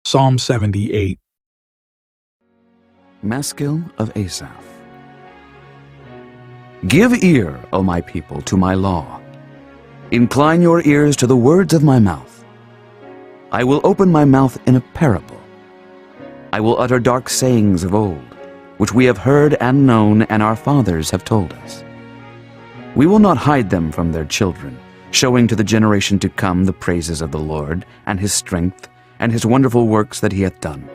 Psalm 78. Maskil of Asaph. Give ear, O my people, to my law. Incline your ears to the words of my mouth. I will open my mouth in a parable. I will utter dark sayings of old, which we have heard and known, and our fathers have told us. We will not hide them from their children, showing to the generation to come the praises of the Lord, and his strength, and his wonderful works that he hath done.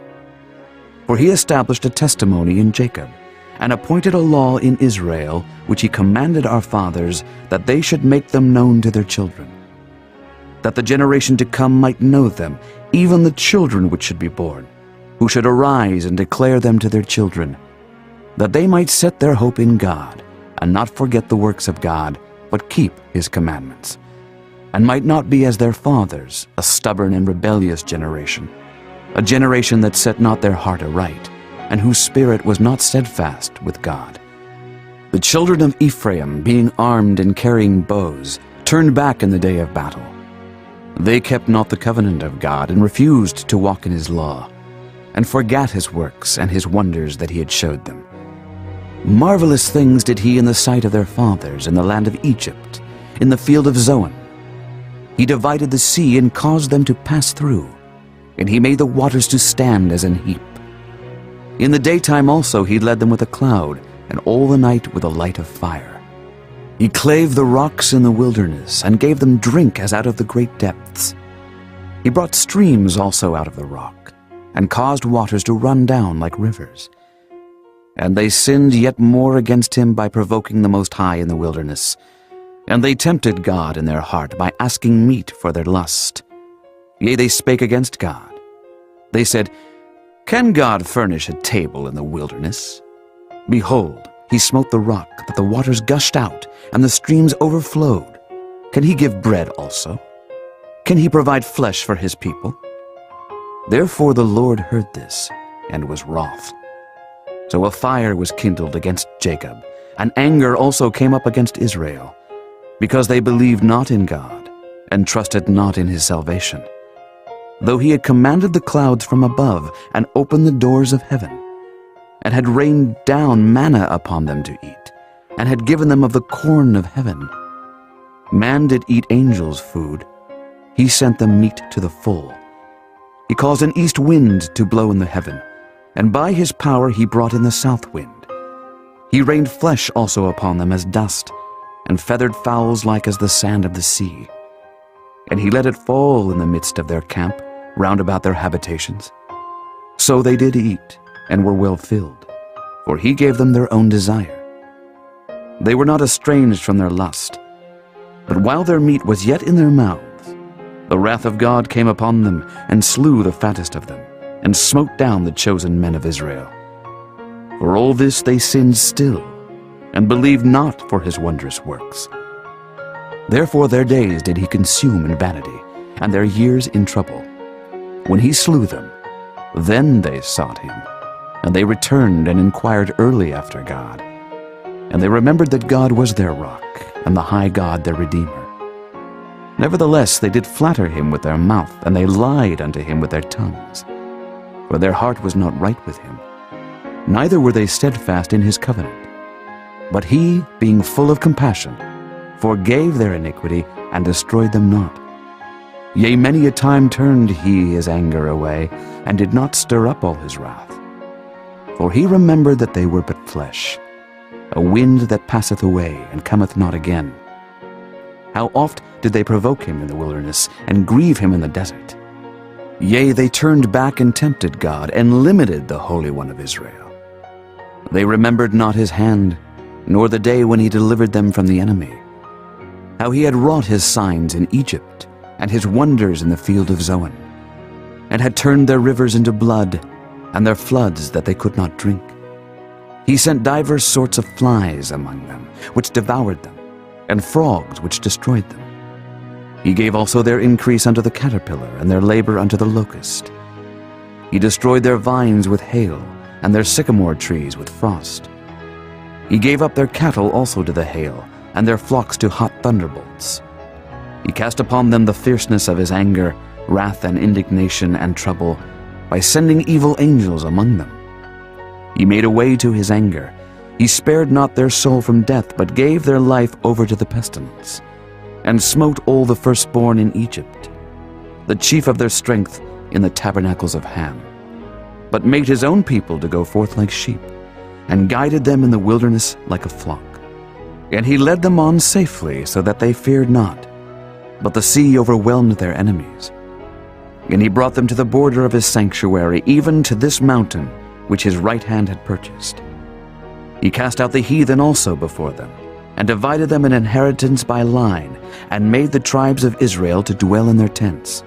For he established a testimony in Jacob, and appointed a law in Israel, which he commanded our fathers, that they should make them known to their children, that the generation to come might know them, even the children which should be born, who should arise and declare them to their children, that they might set their hope in God, and not forget the works of God, but keep his commandments, and might not be as their fathers, a stubborn and rebellious generation, a generation that set not their heart aright, and whose spirit was not steadfast with God. The children of Ephraim, being armed and carrying bows, turned back in the day of battle. They kept not the covenant of God, and refused to walk in his law, and forgat his works and his wonders that he had showed them. Marvelous things did he in the sight of their fathers in the land of Egypt, in the field of Zoan. He divided the sea and caused them to pass through, and he made the waters to stand as an heap. In the daytime also he led them with a cloud, and all the night with a light of fire. He clave the rocks in the wilderness, and gave them drink as out of the great depths. He brought streams also out of the rock, and caused waters to run down like rivers. And they sinned yet more against him by provoking the Most High in the wilderness. And they tempted God in their heart by asking meat for their lust. Yea, they spake against God. They said, Can God furnish a table in the wilderness? Behold, he smote the rock, that the waters gushed out, and the streams overflowed. Can he give bread also? Can he provide flesh for his people? Therefore the Lord heard this, and was wroth. So a fire was kindled against Jacob, and anger also came up against Israel, because they believed not in God, and trusted not in his salvation. Though he had commanded the clouds from above, and opened the doors of heaven, and had rained down manna upon them to eat, and had given them of the corn of heaven. Man did eat angels' food. He sent them meat to the full. He caused an east wind to blow in the heaven, and by his power he brought in the south wind. He rained flesh also upon them as dust, and feathered fowls like as the sand of the sea. And he let it fall in the midst of their camp, round about their habitations. So they did eat, and were well filled, for he gave them their own desire. They were not estranged from their lust, but while their meat was yet in their mouths, the wrath of God came upon them, and slew the fattest of them, and smote down the chosen men of Israel. For all this they sinned still, and believed not for his wondrous works. Therefore their days did he consume in vanity, and their years in trouble. When he slew them, then they sought him, and they returned and inquired early after God. And they remembered that God was their rock, and the high God their Redeemer. Nevertheless they did flatter him with their mouth, and they lied unto him with their tongues. For their heart was not right with him, neither were they steadfast in his covenant. But he, being full of compassion, forgave their iniquity, and destroyed them not. Yea, many a time turned he his anger away, and did not stir up all his wrath. For he remembered that they were but flesh, a wind that passeth away, and cometh not again. How oft did they provoke him in the wilderness, and grieve him in the desert? Yea, they turned back and tempted God, and limited the Holy One of Israel. They remembered not his hand, nor the day when he delivered them from the enemy, how he had wrought his signs in Egypt, and his wonders in the field of Zoan, and had turned their rivers into blood, and their floods that they could not drink. He sent divers sorts of flies among them, which devoured them, and frogs which destroyed them. He gave also their increase unto the caterpillar, and their labor unto the locust. He destroyed their vines with hail, and their sycamore trees with frost. He gave up their cattle also to the hail, and their flocks to hot thunderbolts. He cast upon them the fierceness of his anger, wrath and indignation and trouble, by sending evil angels among them. He made a way to his anger. He spared not their soul from death, but gave their life over to the pestilence, and smote all the firstborn in Egypt, the chief of their strength in the tabernacles of Ham, but made his own people to go forth like sheep, and guided them in the wilderness like a flock. And he led them on safely, so that they feared not, but the sea overwhelmed their enemies. And he brought them to the border of his sanctuary, even to this mountain which his right hand had purchased. He cast out the heathen also before them, and divided them an inheritance by line, and made the tribes of Israel to dwell in their tents.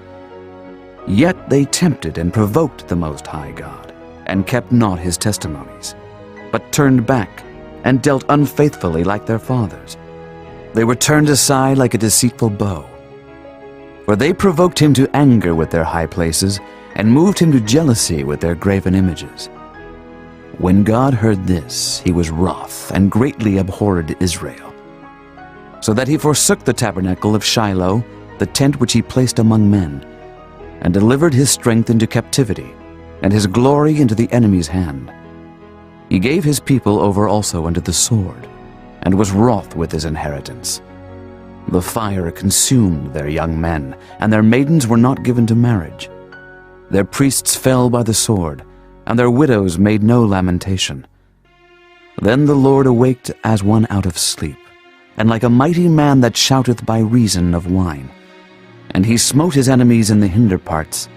Yet they tempted and provoked the Most High God, and kept not his testimonies, but turned back, and dealt unfaithfully like their fathers. They were turned aside like a deceitful bow. For they provoked him to anger with their high places, and moved him to jealousy with their graven images. When God heard this, he was wroth, and greatly abhorred Israel, so that he forsook the tabernacle of Shiloh, the tent which he placed among men, and delivered his strength into captivity, and his glory into the enemy's hand. He gave his people over also unto the sword, and was wroth with his inheritance. The fire consumed their young men, and their maidens were not given to marriage. Their priests fell by the sword, and their widows made no lamentation. Then the Lord awaked as one out of sleep, and like a mighty man that shouteth by reason of wine. And he smote his enemies in the hinder parts.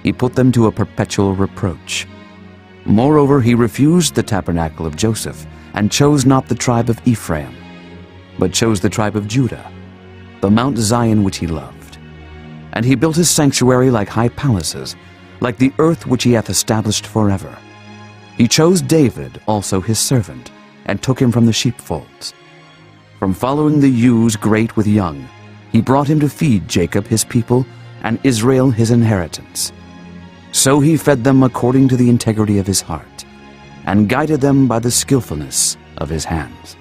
He put them to a perpetual reproach. Moreover, he refused the tabernacle of Joseph, and chose not the tribe of Ephraim, but chose the tribe of Judah, the Mount Zion which he loved. And he built his sanctuary like high palaces, like the earth which he hath established forever. He chose David also his servant, and took him from the sheepfolds. From following the ewes great with young, he brought him to feed Jacob his people, and Israel his inheritance. So he fed them according to the integrity of his heart, and guided them by the skillfulness of his hands.